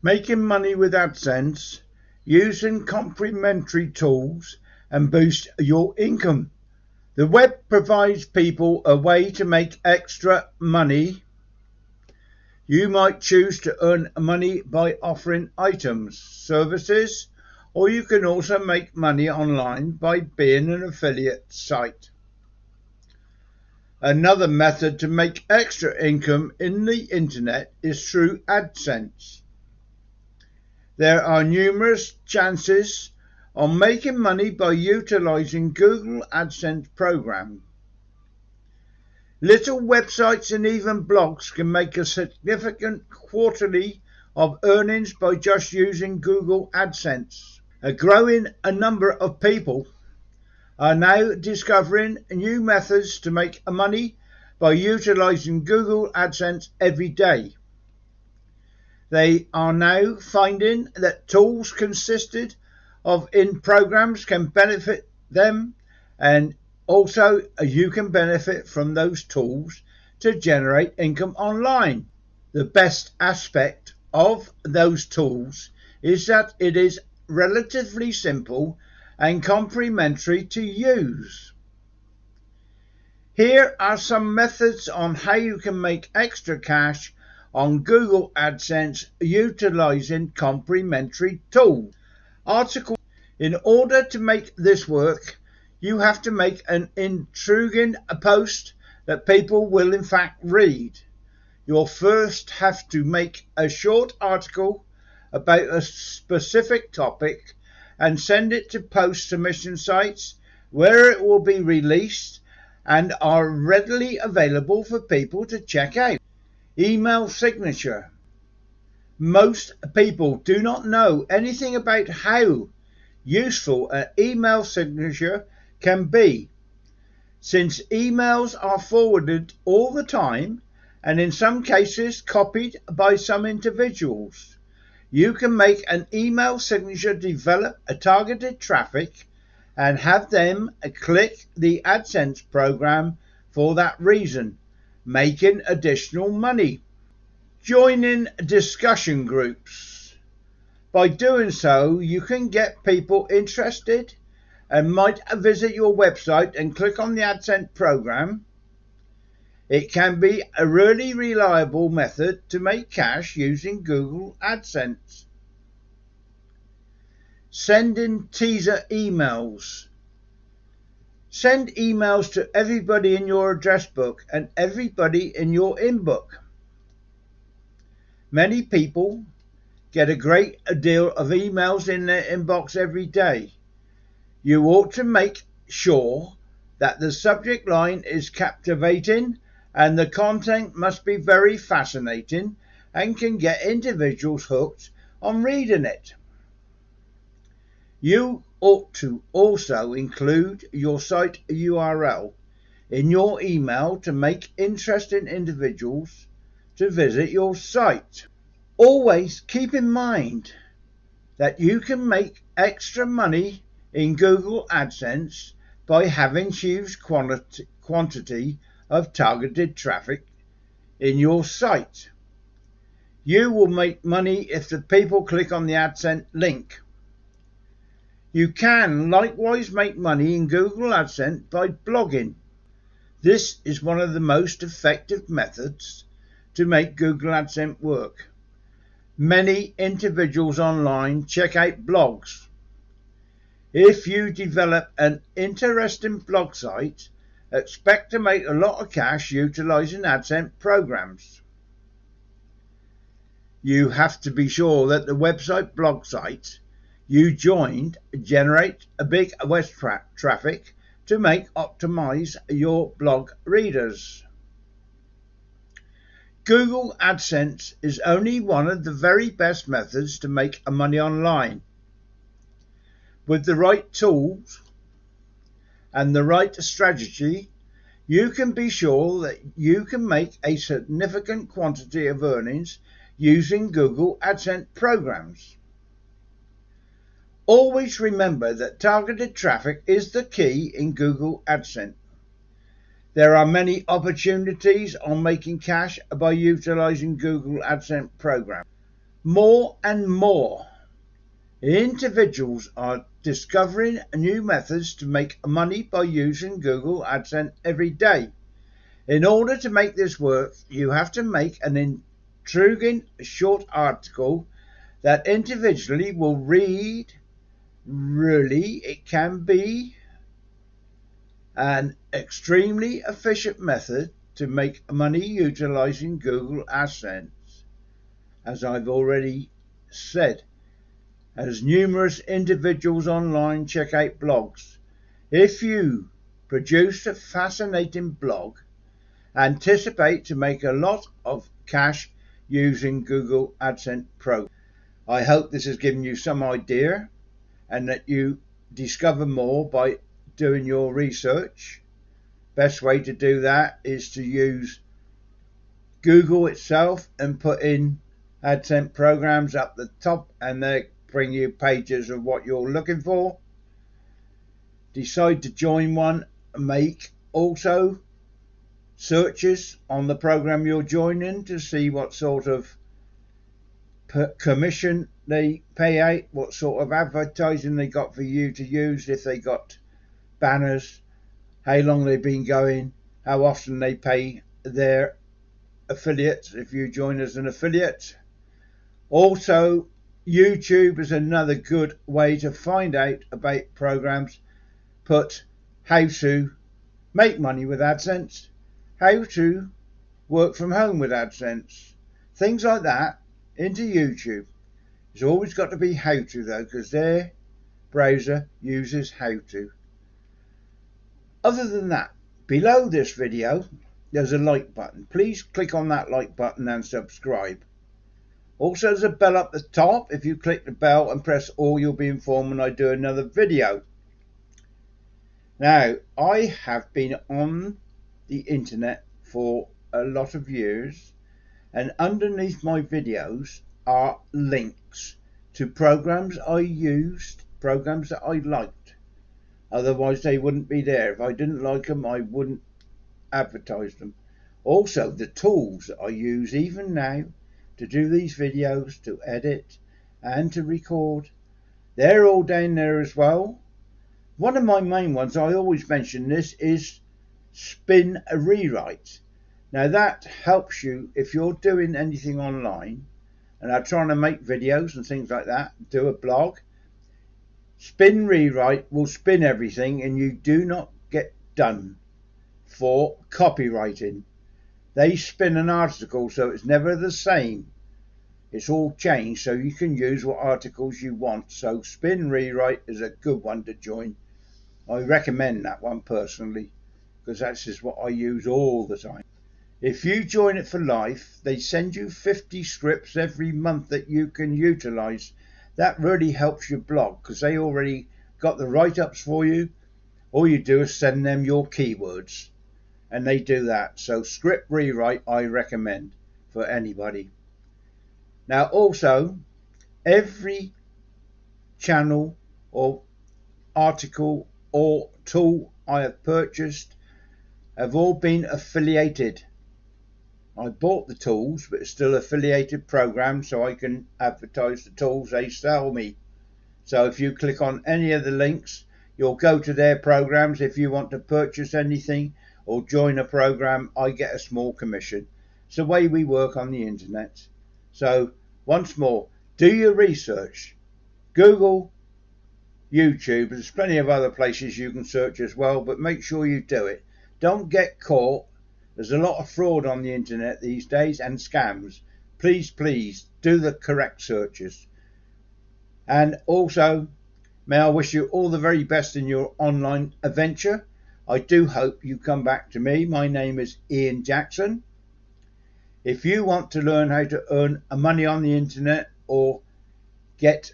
Making money with AdSense, using complementary tools and boost your income. The web provides people a way to make extra money. You might choose to earn money by offering items, services, or you can also make money online by being an affiliate site. Another method to make extra income in the internet is through AdSense. There are numerous chances on making money by utilizing Google Adsense program. Little websites and even blogs can make a significant quarterly of earnings by just using Google Adsense. A growing number of people are now discovering new methods to make money by utilizing Google Adsense every day. They are now finding that tools consisted of in programs can benefit them, and also you can benefit from those tools to generate income online. The best aspect of those tools is that it is relatively simple and complementary to use. Here are some methods on how you can make extra cash on Google AdSense utilizing complementary tools. Article. In order to make this work, you have to make an intriguing post that people will in fact read. You'll first have to make a short article about a specific topic and send it to post submission sites where it will be released and are readily available for people to check out. Email signature. Most people do not know anything about how useful an email signature can be. Since emails are forwarded all the time and in some cases copied by some individuals, you can make an email signature develop a targeted traffic and have them click the AdSense program for that reason, making additional money. Joining discussion groups. By doing so, you can get people interested and might visit your website and click on the AdSense program. It can be a really reliable method to make cash using Google AdSense. Sending teaser emails. Send emails to everybody in your address book and everybody in your inbox. Many people get a great deal of emails in their inbox every day. You ought to make sure that the subject line is captivating and the content must be very fascinating and can get individuals hooked on reading it. You ought to also include your site URL in your email to make interesting individuals to visit your site. Always keep in mind that you can make extra money in Google AdSense by having huge quantity of targeted traffic in your site. You will make money if the people click on the AdSense link. You can likewise make money in Google AdSense by blogging. This is one of the most effective methods to make Google AdSense work. Many individuals online check out blogs. If you develop an interesting blog site, expect to make a lot of cash utilizing AdSense programs. You have to be sure that the website blog site you joined generate a big web traffic to optimize your blog readers. Google AdSense is only one of the very best methods to make money online. With the right tools and the right strategy, you can be sure that you can make a significant quantity of earnings using Google AdSense programs. Always remember that targeted traffic is the key in Google AdSense. There are many opportunities on making cash by utilizing Google AdSense program. More and more individuals are discovering new methods to make money by using Google Adsense every day. In order to make this work, you have to make an intriguing short article that individually will read. Really, it can be an extremely efficient method to make money utilizing Google Adsense, as I've already said, as numerous individuals online check out blogs. If you produce a fascinating blog, anticipate to make a lot of cash using Google Adsense Pro. I hope this has given you some idea and that you discover more by doing your research. Best way to do that is to use Google itself and put in AdSense programs up the top, and they bring you pages of what you're looking for. Decide to join one. Make also searches on the program you're joining to see what sort of commission they pay out, what sort of advertising they got for you to use, if they got banners, how long they've been going, how often they pay their affiliates if you join as an affiliate. Also, YouTube is another good way to find out about programs. Put how to make money with AdSense, how to work from home with AdSense, things like that into YouTube. It's always got to be how to though, because their browser uses how to. Other than that, below this video there's a like button. Please click on that like button and subscribe. Also, there's a bell up the top. If you click the bell and press all, you'll be informed when I do another video. Now, I have been on the internet for a lot of years, and underneath my videos are links to programs I used, programs that I liked. Otherwise they wouldn't be there. If I didn't like them, I wouldn't advertise them. Also, the tools that I use even now to do these videos, to edit and to record, they're all down there as well. One of my main ones, I always mention this, is Spin Rewrite. Now that helps you if you're doing anything online and are trying to make videos and things like that, do a blog. Spin Rewrite will spin everything and you do not get done for copywriting. They spin an article so it's never the same. It's all changed so you can use what articles you want. So Spin Rewrite is a good one to join. I recommend that one personally because that's just what I use all the time. If you join it for life, they send you 50 scripts every month that you can utilize. That really helps your blog because they already got the write-ups for you. All you do is send them your keywords and they do that. So Script Rewrite I recommend for anybody. Now also, every channel or article or tool I have purchased have all been affiliated. I bought the tools, but it's still affiliated programs, so I can advertise the tools they sell me. So if you click on any of the links, you'll go to their programs. If you want to purchase anything or join a program, I get a small commission. It's the way we work on the internet. So once more, do your research. Google, YouTube, there's plenty of other places you can search as well, but make sure you do it. Don't get caught. There's a lot of fraud on the internet these days and scams. Please do the correct searches. And also, may I wish you all the very best in your online adventure. I do hope you come back to me. My name is Ian Jackson. If you want to learn how to earn money on the internet or get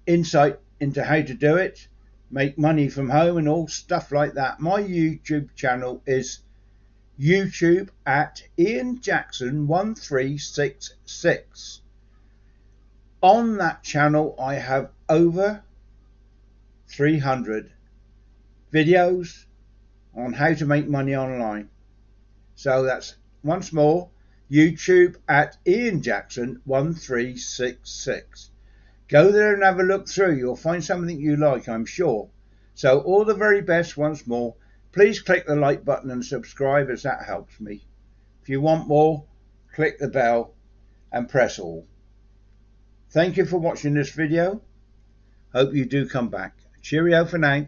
insight into how to do it, make money from home and all stuff like that, my YouTube channel is YouTube at Ian Jackson 1366. On that channel I have over 300 videos on how to make money online. So that's once more YouTube at Ian Jackson 1366. Go there and have a look through. You'll find something you like, I'm sure. So all the very best once more. Please click the like button and subscribe, as that helps me. If you want more, click the bell and press all. Thank you for watching this video. Hope you do come back. Cheerio for now.